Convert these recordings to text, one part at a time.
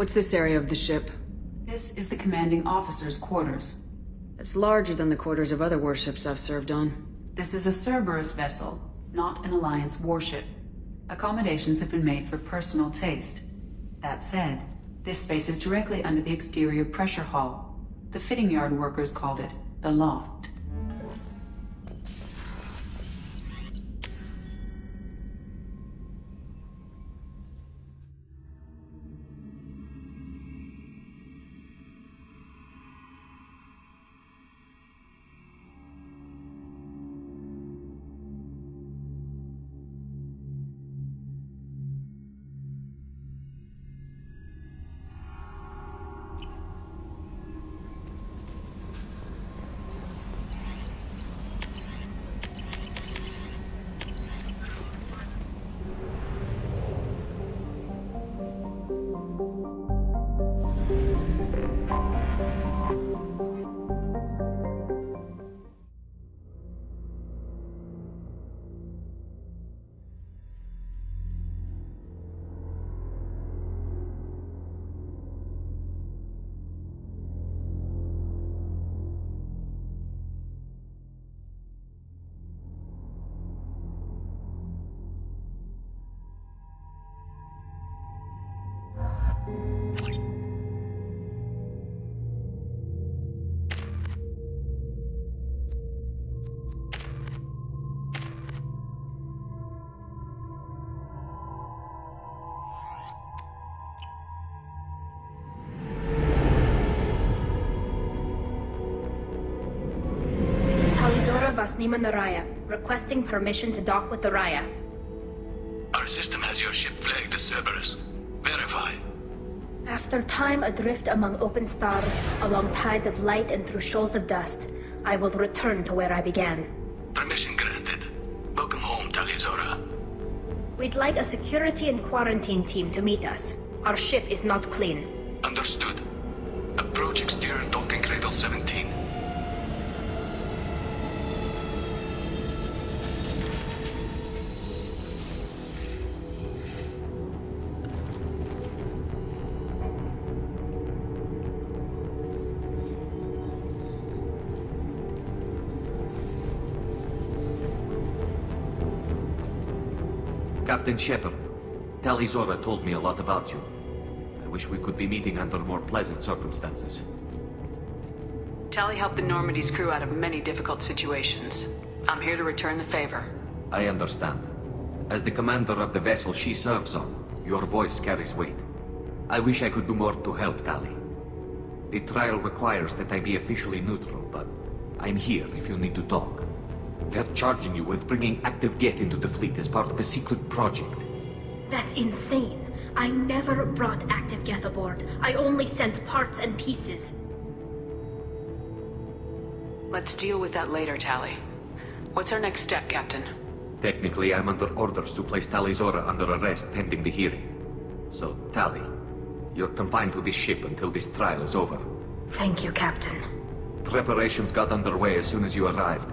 What's this area of the ship? This is the commanding officer's quarters. It's larger than the quarters of other warships I've served on. This is a Cerberus vessel, not an Alliance warship. Accommodations have been made for personal taste. That said, this space is directly under the exterior pressure hull. The fitting yard workers called it the loft. Vasnima Naraya, requesting permission to dock with the Raya. Our system has your ship flagged as Cerberus. Verify. After time adrift among open stars, along tides of light and through shoals of dust, I will return to where I began. Permission granted. Welcome home, Tali. We'd like a security and quarantine team to meet us. Our ship is not clean. Understood. Approach exterior docking cradle 17. Captain Shepard, Tali told me a lot about you. I wish we could be meeting under more pleasant circumstances. Tali helped the Normandy's crew out of many difficult situations. I'm here to return the favor. I understand. As the commander of the vessel she serves on, your voice carries weight. I wish I could do more to help Tali. The trial requires that I be officially neutral, but I'm here if you need to talk. They're charging you with bringing active Geth into the fleet as part of a secret project. That's insane. I never brought active Geth aboard. I only sent parts and pieces. Let's deal with that later, Tali. What's our next step, Captain? Technically, I'm under orders to place Tali under arrest pending the hearing. So, Tali, you're confined to this ship until this trial is over. Thank you, Captain. Preparations got underway as soon as you arrived.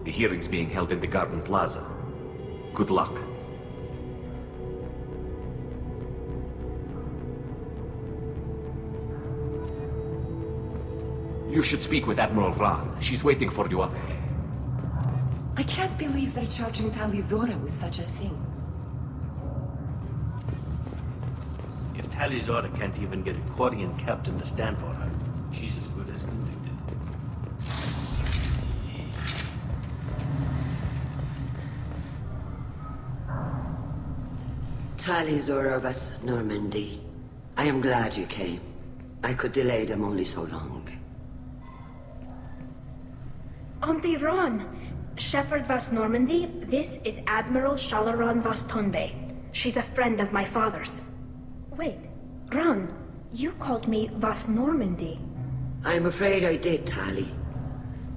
The hearing's being held in the Garden Plaza. Good luck. You should speak with Admiral Ran. She's waiting for you up there. I can't believe they're charging Tali with such a thing. If Tali can't even get a Quarian captain to stand for her, she's as good as convicted. Tali of us, Normandy. I am glad you came. I could delay them only so long. Auntie Ron! Shepherd Vas Normandy, this is Admiral Shalaran Vas Tonbe. She's a friend of my father's. Wait, Ron, you called me Vas Normandy. I'm afraid I did, Tali.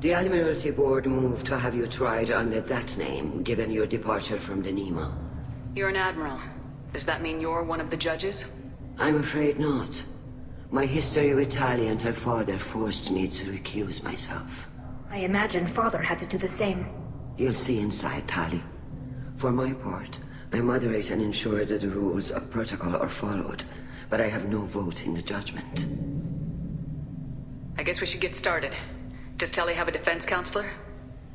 The Admiralty Board moved to have you tried under that name, given your departure from the Nemo. You're an admiral. Does that mean you're one of the judges? I'm afraid not. My history with Tali and her father forced me to recuse myself. I imagine father had to do the same. You'll see inside, Tali. For my part, I moderate and ensure that the rules of protocol are followed. but I have no vote in the judgment. I guess we should get started. Does Tali have a defense counselor?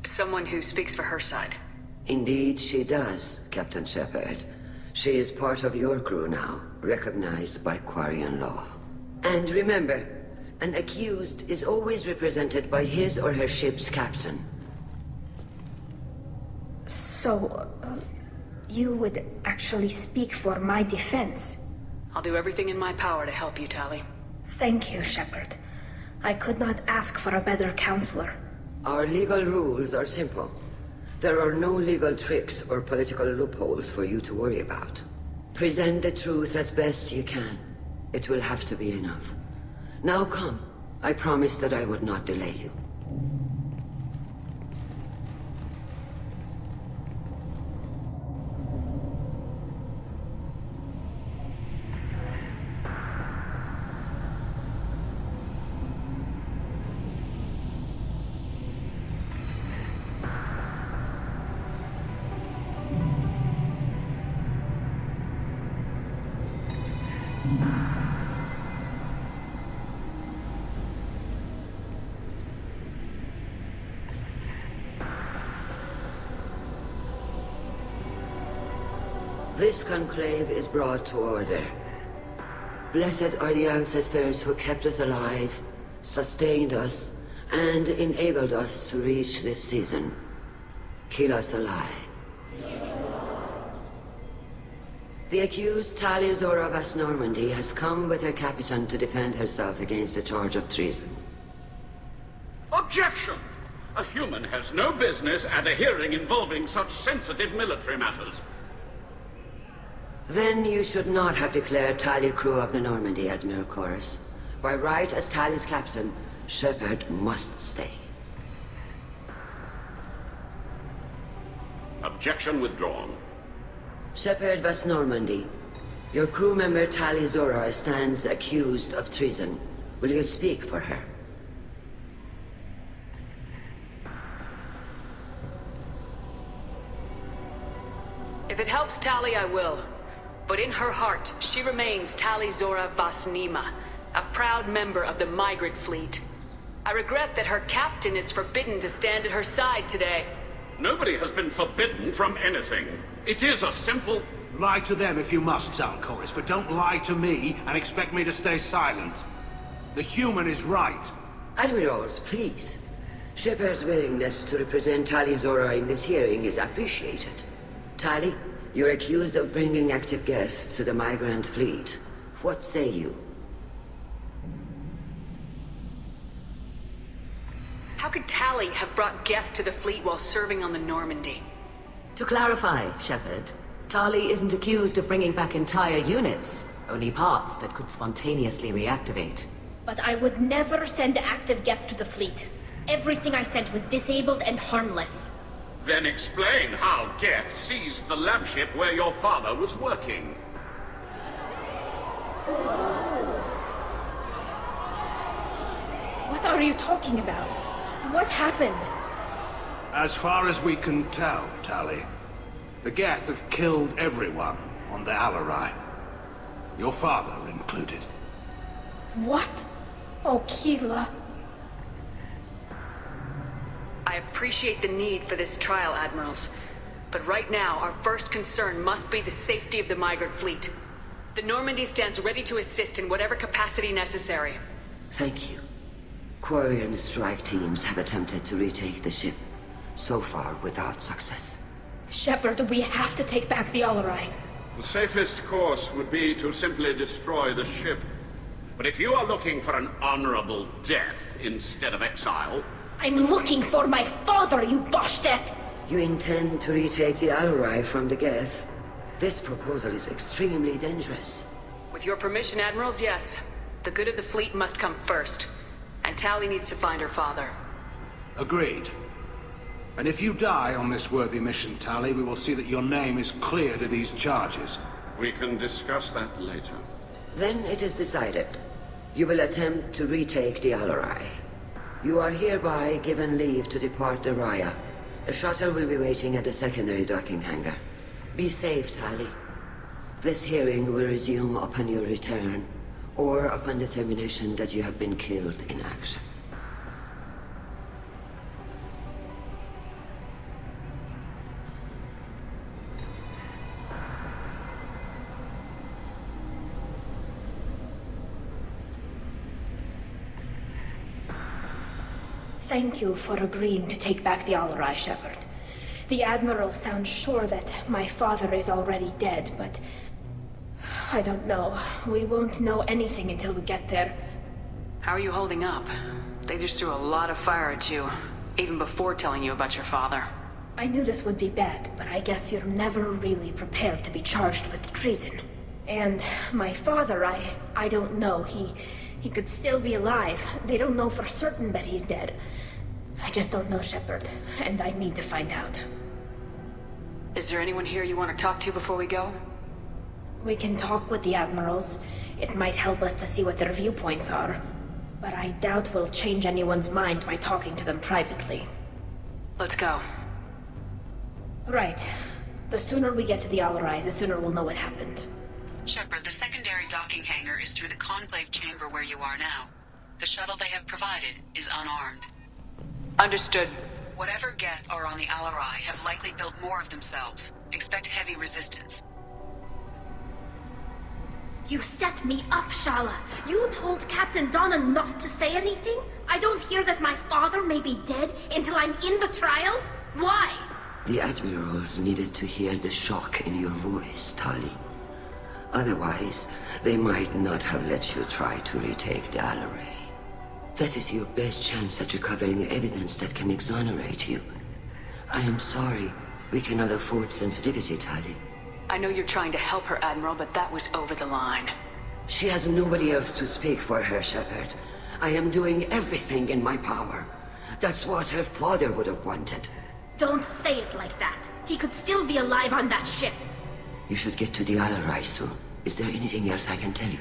Someone who speaks for her side. Indeed, she does, Captain Shepard. She is part of your crew now, recognized by Quarian law. And remember, an accused is always represented by his or her ship's captain. So, you would actually speak for my defense? I'll do everything in my power to help you, Tali. Thank you, Shepard. I could not ask for a better counselor. Our legal rules are simple. There are no legal tricks or political loopholes for you to worry about. Present the truth as best you can. It will have to be enough. Now come. I promised that I would not delay you. This conclave is brought to order. Blessed are the ancestors who kept us alive, sustained us, and enabled us to reach this season. Keep us alive. The accused Tali Zora Vas Normandy has come with her captain to defend herself against a charge of treason. Objection! A human has no business at a hearing involving such sensitive military matters. Then you should not have declared Tali crew of the Normandy, Admiral Chorus. By right as Tali's captain, Shepard must stay. Objection withdrawn. Shepard Vas Normandy, your crew member Tali Zora stands accused of treason. Will you speak for her? If it helps Tali, I will. But in her heart, she remains Tali Zora Vas Nima, a proud member of the migrant fleet. I regret that her captain is forbidden to stand at her side today. Nobody has been forbidden from anything. It is a simple... Lie to them if you must, Zalcoris, but don't lie to me and expect me to stay silent. The human is right. Admirals, please. Shepard's willingness to represent Tali Zora in this hearing is appreciated. Tali, you're accused of bringing active guests to the migrant fleet. What say you? How could Tali have brought Geth to the fleet while serving on the Normandy? To clarify, Shepard, Tali isn't accused of bringing back entire units, only parts that could spontaneously reactivate. But I would never send active Geth to the fleet. Everything I sent was disabled and harmless. Then explain how Geth seized the lab ship where your father was working. What are you talking about? What happened? As far as we can tell, Tali, the Geth have killed everyone on the Alarai. Your father included. What? Oh, Keela. I appreciate the need for this trial, Admirals. But right now, our first concern must be the safety of the migrant fleet. The Normandy stands ready to assist in whatever capacity necessary. Thank you. Quarian strike teams have attempted to retake the ship, so far without success. Shepard, we have to take back the Alarai. The safest course would be to simply destroy the ship. But if you are looking for an honorable death instead of exile... I'm looking for my father, you Boshtet! You intend to retake the Alarai from the Geth? This proposal is extremely dangerous. With your permission, Admirals, yes. The good of the fleet must come first. And Tali needs to find her father. Agreed. And if you die on this worthy mission, Tali, we will see that your name is cleared of these charges. We can discuss that later. Then it is decided. You will attempt to retake the Alarai. You are hereby given leave to depart the Raya. A shuttle will be waiting at the secondary docking hangar. Be safe, Tali. This hearing will resume upon your return, or upon determination that you have been killed in action. Thank you for agreeing to take back the Alarai, Shepard. The Admiral sounds sure that my father is already dead, but... I don't know. We won't know anything until we get there. How are you holding up? They just threw a lot of fire at you, even before telling you about your father. I knew this would be bad, but I guess you're never really prepared to be charged with treason. And my father, I don't know. He could still be alive. They don't know for certain that he's dead. I just don't know, Shepard, and I need to find out. Is there anyone here you want to talk to before we go? We can talk with the Admirals. It might help us to see what their viewpoints are. But I doubt we'll change anyone's mind by talking to them privately. Let's go. Right. The sooner we get to the Alarai, the sooner we'll know what happened. Shepard, the secondary docking hangar is through the conclave chamber where you are now. The shuttle they have provided is unarmed. Understood. Whatever Geth are on the Alarai have likely built more of themselves. Expect heavy resistance. You set me up, Shala. You told Captain Donna not to say anything? I don't hear that my father may be dead until I'm in the trial? Why? The Admirals needed to hear the shock in your voice, Tali. Otherwise, they might not have let you try to retake the Alarai. That is your best chance at recovering evidence that can exonerate you. I am sorry. We cannot afford sensitivity, Tali. I know you're trying to help her, Admiral, but that was over the line. She has nobody else to speak for her, Shepard. I am doing everything in my power. That's what her father would have wanted. Don't say it like that. He could still be alive on that ship. You should get to the Alarai soon. Is there anything else I can tell you?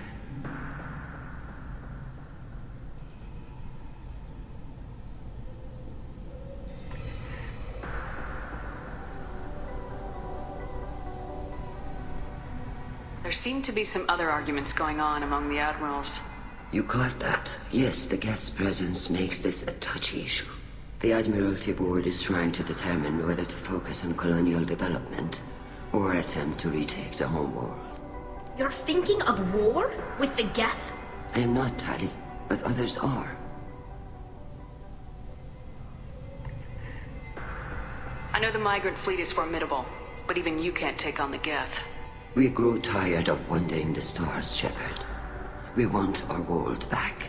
There seem to be some other arguments going on among the Admirals. You caught that? Yes, the Geth's presence makes this a touchy issue. The Admiralty Board is trying to determine whether to focus on colonial development or attempt to retake the homeworld. You're thinking of war? With the Geth? I am not, Tali, but others are. I know the migrant fleet is formidable, but even you can't take on the Geth. We grow tired of wandering the stars, Shepard. We want our world back.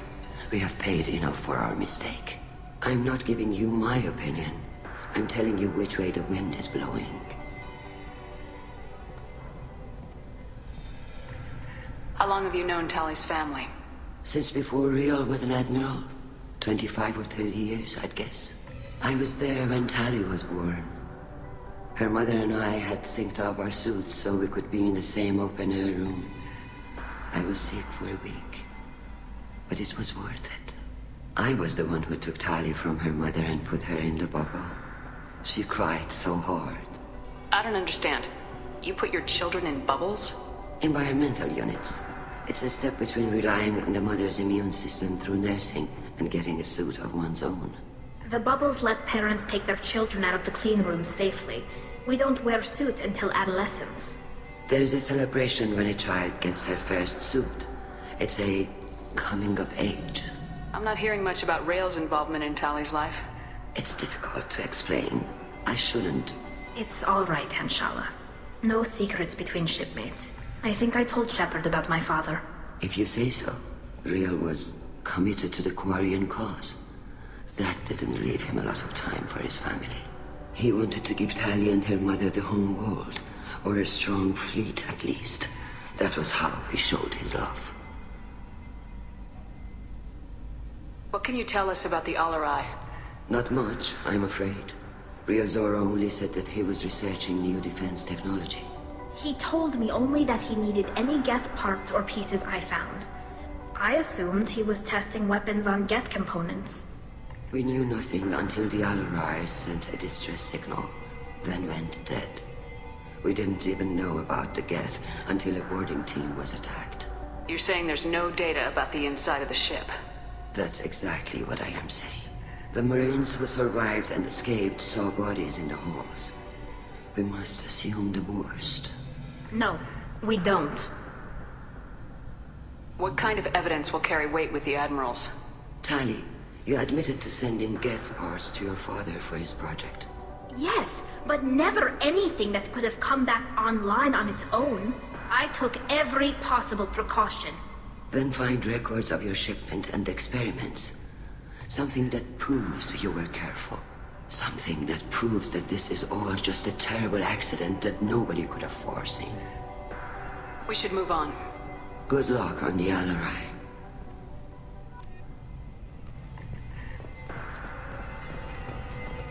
We have paid enough for our mistake. I'm not giving you my opinion. I'm telling you which way the wind is blowing. How long have you known Tali's family? Since before Riel was an admiral. 25 or 30 years, I'd guess. I was there when Tali was born. Her mother and I had synced up our suits so we could be in the same open-air room. I was sick for a week, but it was worth it. I was the one who took Tali from her mother and put her in the bubble. She cried so hard. I don't understand. You put your children in bubbles? Environmental units. It's a step between relying on the mother's immune system through nursing and getting a suit of one's own. The bubbles let parents take their children out of the clean rooms safely. We don't wear suits until adolescence. There's a celebration when a child gets her first suit. It's a coming of age. I'm not hearing much about Rael's involvement in Tali's life. It's difficult to explain. I shouldn't. It's all right, Anshala. No secrets between shipmates. I think I told Shepard about my father. If you say so. Riel was committed to the Quarian cause. That didn't leave him a lot of time for his family. He wanted to give Tali and her mother the home world, or a strong fleet at least. That was how he showed his love. What can you tell us about the Alarai? Not much, I'm afraid. Riel Zora only said that he was researching new defense technology. He told me only that he needed any Geth parts or pieces I found. I assumed he was testing weapons on Geth components. We knew nothing until the Alarai sent a distress signal, then went dead. We didn't even know about the Geth until a boarding team was attacked. You're saying there's no data about the inside of the ship? That's exactly what I am saying. The Marines who survived and escaped saw bodies in the halls. We must assume the worst. No, we don't. What kind of evidence will carry weight with the Admirals? Tali, you admitted to sending Geth parts to your father for his project. Yes, but never anything that could have come back online on its own. I took every possible precaution. Then find records of your shipment and experiments. Something that proves you were careful. Something that proves that this is all just a terrible accident that nobody could have foreseen. We should move on. Good luck on the Alarai.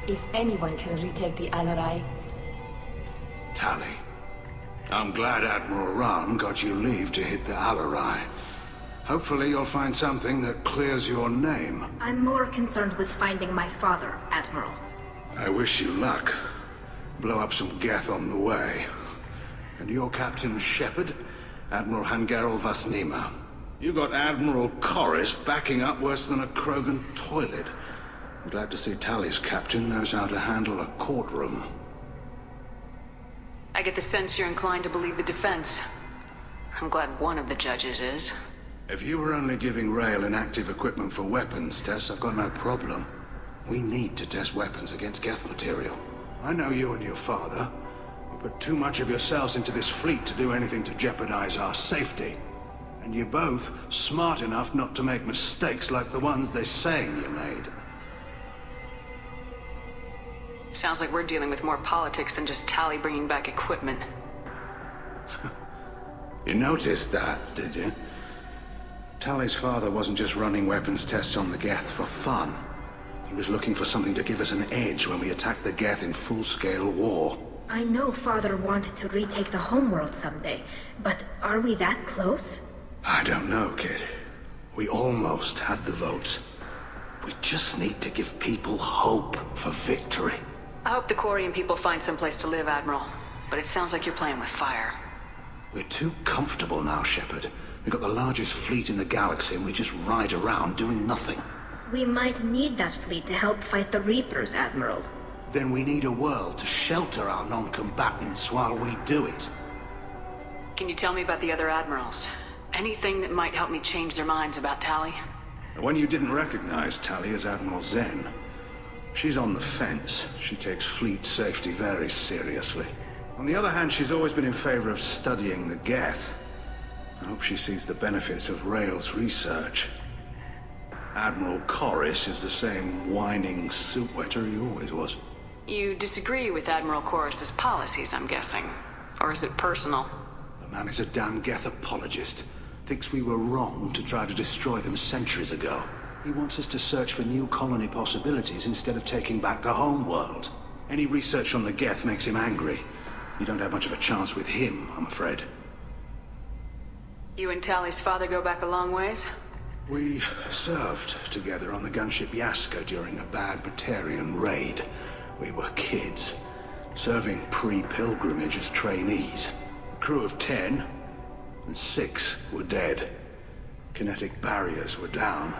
If anyone can retake the Alarai... Tali, I'm glad Admiral Ran got you leave to hit the Alarai. Hopefully you'll find something that clears your name. I'm more concerned with finding my father, Admiral. I wish you luck. Blow up some Geth on the way. And your Captain Shepard, Admiral Hangarel Vasnima. You got Admiral Corris backing up worse than a Krogan toilet. I'm glad to see Tali's captain knows how to handle a courtroom. I get the sense you're inclined to believe the defense. I'm glad one of the judges is. If you were only giving Rail inactive equipment for weapons tests, I've got no problem. We need to test weapons against Geth material. I know you and your father. You put too much of yourselves into this fleet to do anything to jeopardize our safety. And you're both smart enough not to make mistakes like the ones they're saying you made. Sounds like we're dealing with more politics than just Tali bringing back equipment. You noticed that, did you? Tali's father wasn't just running weapons tests on the Geth for fun. He was looking for something to give us an edge when we attacked the Geth in full-scale war. I know Father wanted to retake the homeworld someday, but are we that close? I don't know, kid. We almost had the votes. We just need to give people hope for victory. I hope the Quarian people find some place to live, Admiral. But it sounds like you're playing with fire. We're too comfortable now, Shepard. We've got the largest fleet in the galaxy and we just ride around doing nothing. We might need that fleet to help fight the Reapers, Admiral. Then we need a world to shelter our non-combatants while we do it. Can you tell me about the other Admirals? Anything that might help me change their minds about Tali? The one you didn't recognize, Tali, is Admiral Zen. She's on the fence. She takes fleet safety very seriously. On the other hand, she's always been in favor of studying the Geth. I hope she sees the benefits of Rail's research. Admiral Corris is the same whining soup wetter he always was. You disagree with Admiral Corris's policies, I'm guessing. Or is it personal? The man is a damn Geth apologist. Thinks we were wrong to try to destroy them centuries ago. He wants us to search for new colony possibilities instead of taking back the home world. Any research on the Geth makes him angry. You don't have much of a chance with him, I'm afraid. You and Tali's father go back a long ways? We served together on the gunship Yaska during a bad Batarian raid. We were kids, serving pre-pilgrimage as trainees. A crew of 10, and 6 were dead. Kinetic barriers were down.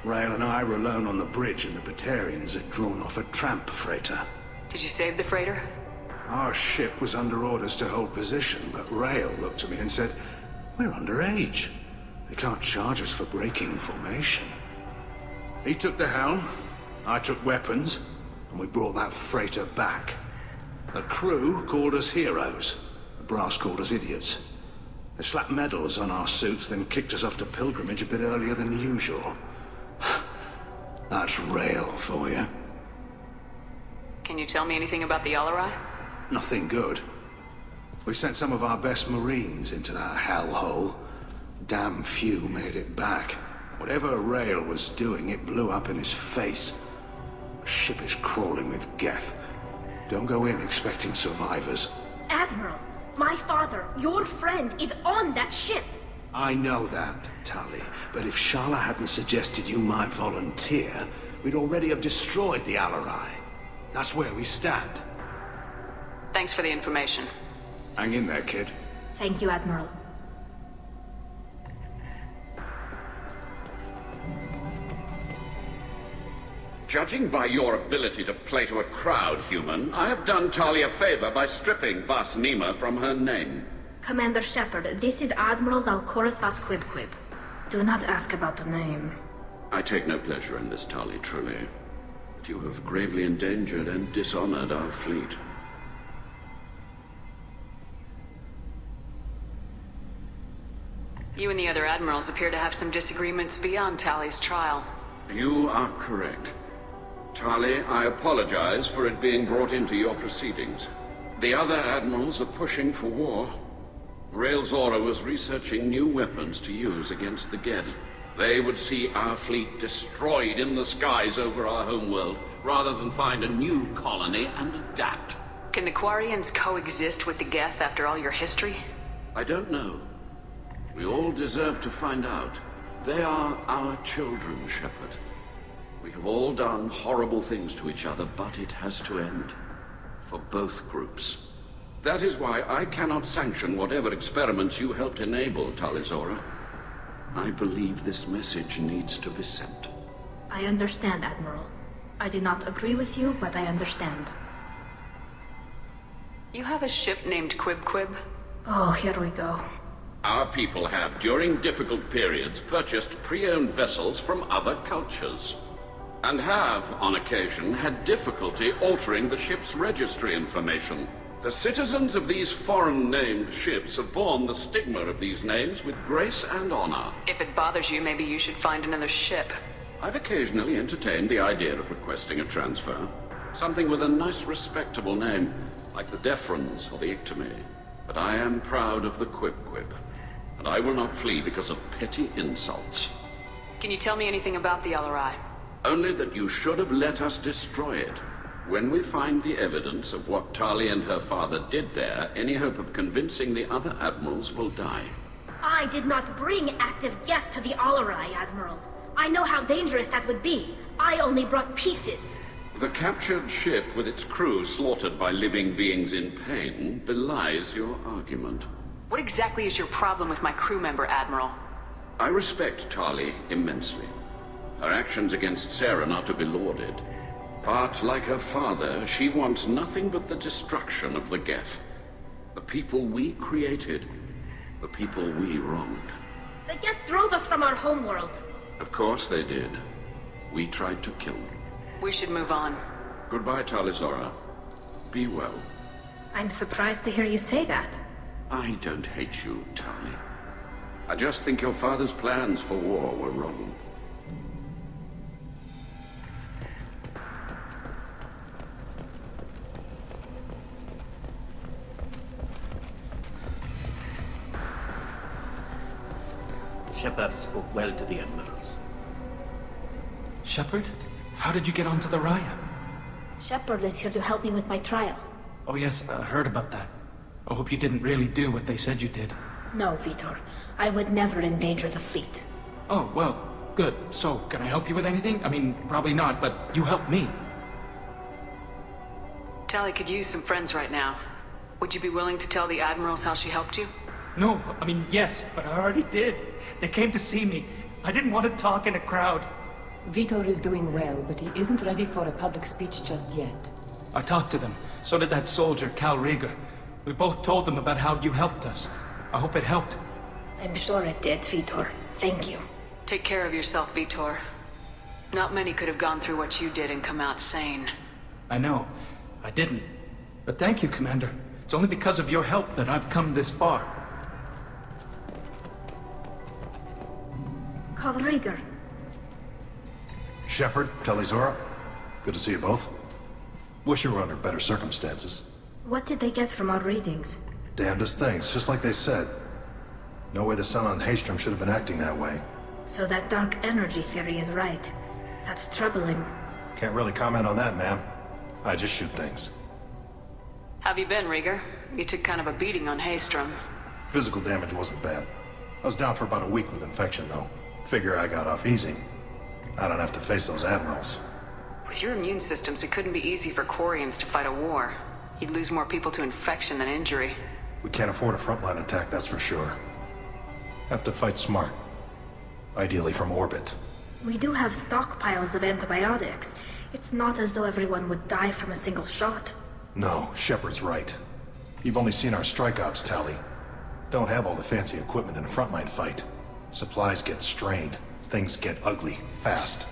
Rail and I were alone on the bridge and the Batarians had drawn off a tramp freighter. Did you save the freighter? Our ship was under orders to hold position, but Rail looked at me and said, "We're underage. They can't charge us for breaking formation." He took the helm, I took weapons, and we brought that freighter back. The crew called us heroes. The brass called us idiots. They slapped medals on our suits, then kicked us off to pilgrimage a bit earlier than usual. That's Rail for you. Can you tell me anything about the Alarai? Nothing good. We sent some of our best Marines into that hellhole. Damn few made it back. Whatever Rail was doing, it blew up in his face. The ship is crawling with Geth. Don't go in expecting survivors. Admiral, my father, your friend, is on that ship. I know that, Tali, but if Shala hadn't suggested you might volunteer, we'd already have destroyed the Alarai. That's where we stand. Thanks for the information. Hang in there, kid. Thank you, Admiral. Judging by your ability to play to a crowd, human, I have done Tali a favor by stripping Vas Nima from her name. Commander Shepard, this is Admiral Zalkoris Vas Quib. Do not ask about the name. I take no pleasure in this, Tali, truly. But you have gravely endangered and dishonored our fleet. You and the other admirals appear to have some disagreements beyond Tali's trial. You are correct. Tali, I apologize for it being brought into your proceedings. The other admirals are pushing for war. Rael Zora was researching new weapons to use against the Geth. They would see our fleet destroyed in the skies over our homeworld, rather than find a new colony and adapt. Can the Quarians coexist with the Geth after all your history? I don't know. We all deserve to find out. They are our children, Shepard. We have all done horrible things to each other, but it has to end. For both groups. That is why I cannot sanction whatever experiments you helped enable, Tali Zora. I believe this message needs to be sent. I understand, Admiral. I do not agree with you, but I understand. You have a ship named Quib? Oh, here we go. Our people have, during difficult periods, purchased pre-owned vessels from other cultures. And have, on occasion, had difficulty altering the ship's registry information. The citizens of these foreign-named ships have borne the stigma of these names with grace and honor. If it bothers you, maybe you should find another ship. I've occasionally entertained the idea of requesting a transfer. Something with a nice, respectable name, like the Defrons or the Ictomy. But I am proud of the Quib, and I will not flee because of petty insults. Can you tell me anything about the LRI? Only that you should have let us destroy it. When we find the evidence of what Tali and her father did there, any hope of convincing the other admirals will die. I did not bring active Geth to the Alarai, Admiral. I know how dangerous that would be. I only brought pieces. The captured ship with its crew slaughtered by living beings in pain belies your argument. What exactly is your problem with my crew member, Admiral? I respect Tali immensely. Her actions against Saren are to be lauded. But, like her father, she wants nothing but the destruction of the Geth. The people we created. The people we wronged. The Geth drove us from our homeworld. Of course they did. We tried to kill them. We should move on. Goodbye, Tali Zora. Be well. I'm surprised to hear you say that. I don't hate you, Tali. I just think your father's plans for war were wrong. Shepard spoke well to the admirals. Shepard? How did you get onto the Raya? Shepard is here to help me with my trial. Oh yes, I heard about that. I hope you didn't really do what they said you did. No, Vitor. I would never endanger the fleet. Oh, well, good. So, can I help you with anything? I mean, probably not, but you helped me. Tali could use some friends right now. Would you be willing to tell the admirals how she helped you? No, I mean, yes, but I already did. They came to see me. I didn't want to talk in a crowd. Vitor is doing well, but he isn't ready for a public speech just yet. I talked to them. So did that soldier, Cal Rieger. We both told them about how you helped us. I hope it helped. I'm sure it did, Vitor. Thank you. Take care of yourself, Vitor. Not many could have gone through what you did and come out sane. I know. I didn't. But thank you, Commander. It's only because of your help that I've come this far. Cal Rieger. Shepard, Tali Zora. Good to see you both. Wish you were under better circumstances. What did they get from our readings? Damnedest things, just like they said. No way the Sun on Haestrom should have been acting that way. So that dark energy theory is right. That's troubling. Can't really comment on that, ma'am. I just shoot things. Have you been, Rieger? You took kind of a beating on Haestrom. Physical damage wasn't bad. I was down for about a week with infection, though. Figure I got off easy. I don't have to face those admirals. With your immune systems, it couldn't be easy for Quarians to fight a war. He'd lose more people to infection than injury. We can't afford a frontline attack, that's for sure. Have to fight smart. Ideally from orbit. We do have stockpiles of antibiotics. It's not as though everyone would die from a single shot. No, Shepard's right. You've only seen our strike ops, Tali. Don't have all the fancy equipment in a frontline fight. Supplies get strained. Things get ugly, fast.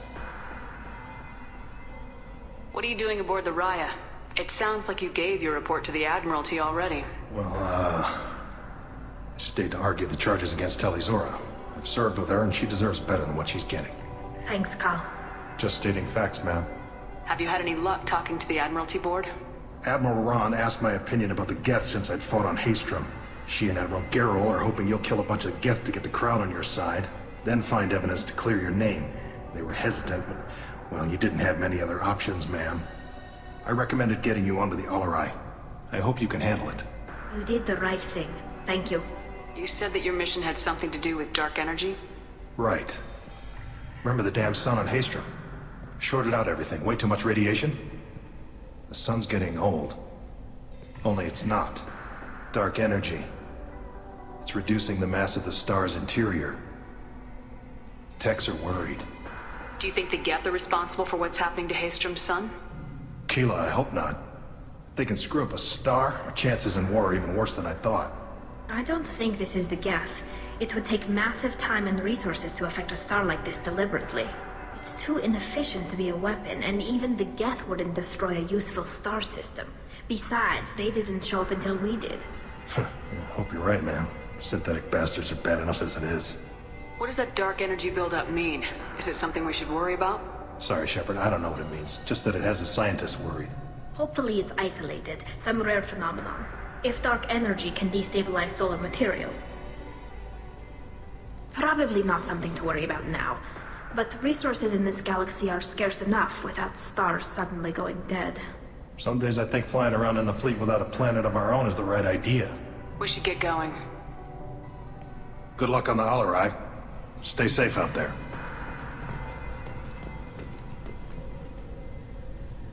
What are you doing aboard the Raya? It sounds like you gave your report to the Admiralty already. Well, I stayed to argue the charges against Tali Zora. I've served with her and she deserves better than what she's getting. Thanks, Cal. Just stating facts, ma'am. Have you had any luck talking to the Admiralty board? Admiral Ron asked my opinion about the Geth since I'd fought on Haestrom. She and Admiral Gerrel are hoping you'll kill a bunch of Geth to get the crowd on your side, then find evidence to clear your name. They were hesitant, but, well, you didn't have many other options, ma'am. I recommended getting you onto the Alarai. I hope you can handle it. You did the right thing. Thank you. You said that your mission had something to do with dark energy? Right. Remember the damn sun on Haestrom? Shorted out everything. Way too much radiation? The sun's getting old. Only it's not. Dark energy. It's reducing the mass of the star's interior. Techs are worried. Do you think the Geth are responsible for what's happening to Haestrom's sun? Keela, I hope not. If they can screw up a star, our chances in war are even worse than I thought. I don't think this is the Geth. It would take massive time and resources to affect a star like this deliberately. It's too inefficient to be a weapon, and even the Geth wouldn't destroy a useful star system. Besides, they didn't show up until we did. Yeah, hope you're right, man. Synthetic bastards are bad enough as it is. What does that dark energy buildup mean? Is it something we should worry about? Sorry, Shepard, I don't know what it means. Just that it has the scientists worried. Hopefully it's isolated, some rare phenomenon. If dark energy can destabilize solar material. Probably not something to worry about now. But resources in this galaxy are scarce enough without stars suddenly going dead. Some days I think flying around in the fleet without a planet of our own is the right idea. We should get going. Good luck on the Alarai. Stay safe out there.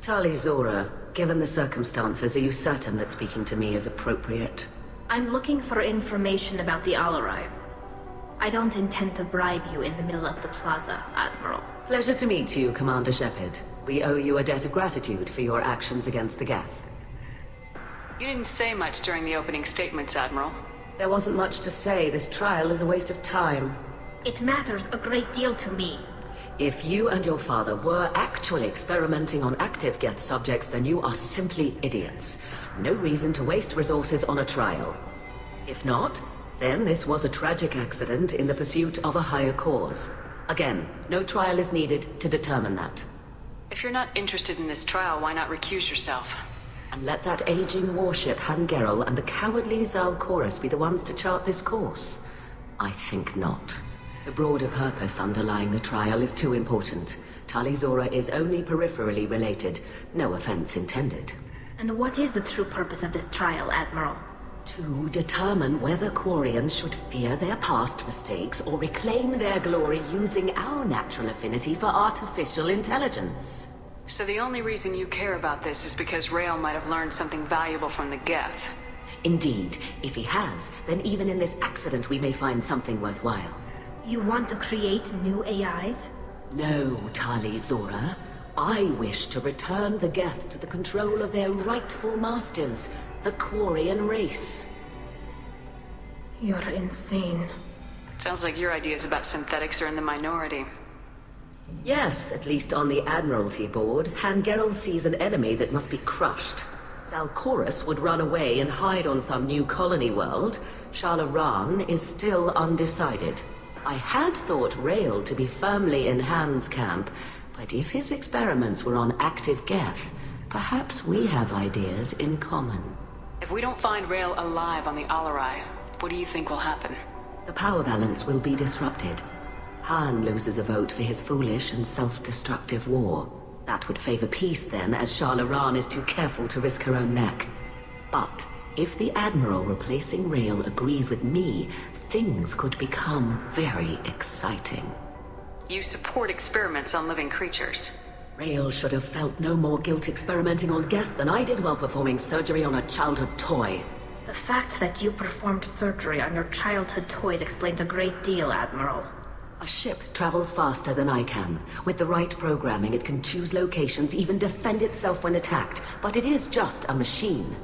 Tali Zora, given the circumstances, are you certain that speaking to me is appropriate? I'm looking for information about the Alarai. I don't intend to bribe you in the middle of the plaza, Admiral. Pleasure to meet you, Commander Shepard. We owe you a debt of gratitude for your actions against the Geth. You didn't say much during the opening statements, Admiral. There wasn't much to say. This trial is a waste of time. It matters a great deal to me. If you and your father were actually experimenting on active Geth subjects, then you are simply idiots. No reason to waste resources on a trial. If not, then this was a tragic accident in the pursuit of a higher cause. Again, no trial is needed to determine that. If you're not interested in this trial, why not recuse yourself? And let that aging warship Han Gerrel and the cowardly Zal Chorus be the ones to chart this course? I think not. The broader purpose underlying the trial is too important. Tali Zora is only peripherally related. No offense intended. And what is the true purpose of this trial, Admiral? To determine whether Quarians should fear their past mistakes or reclaim their glory using our natural affinity for artificial intelligence. So the only reason you care about this is because Rael might have learned something valuable from the Geth. Indeed. If he has, then even in this accident we may find something worthwhile. You want to create new AIs? No, Tali Zora. I wish to return the Geth to the control of their rightful masters, the Quarian race. You're insane. Sounds like your ideas about synthetics are in the minority. Yes, at least on the Admiralty board, Han Gerrel sees an enemy that must be crushed. Zal Chorus would run away and hide on some new colony world. Shalaran is still undecided. I had thought Rael to be firmly in Han's camp, but if his experiments were on active Geth, perhaps we have ideas in common. If we don't find Rael alive on the Alarai, what do you think will happen? The power balance will be disrupted. Han loses a vote for his foolish and self-destructive war. That would favor peace then, as Shalaran is too careful to risk her own neck. But if the Admiral replacing Rael agrees with me, things could become very exciting. You support experiments on living creatures. Rael should have felt no more guilt experimenting on Geth than I did while performing surgery on a childhood toy. The fact that you performed surgery on your childhood toys explains a great deal, Admiral. A ship travels faster than I can. With the right programming, it can choose locations, even defend itself when attacked. But it is just a machine.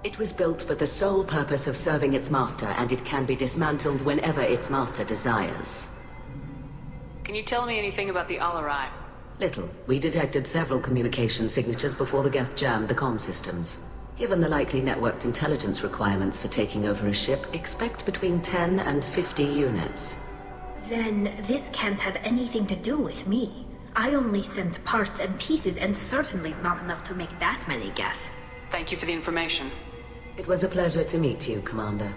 It was built for the sole purpose of serving its master, and it can be dismantled whenever its master desires. Can you tell me anything about the Alarai? Little. We detected several communication signatures before the Geth jammed the comm systems. Given the likely networked intelligence requirements for taking over a ship, expect between 10 and 50 units. Then this can't have anything to do with me. I only sent parts and pieces, and certainly not enough to make that many Geth. Thank you for the information. It was a pleasure to meet you, Commander.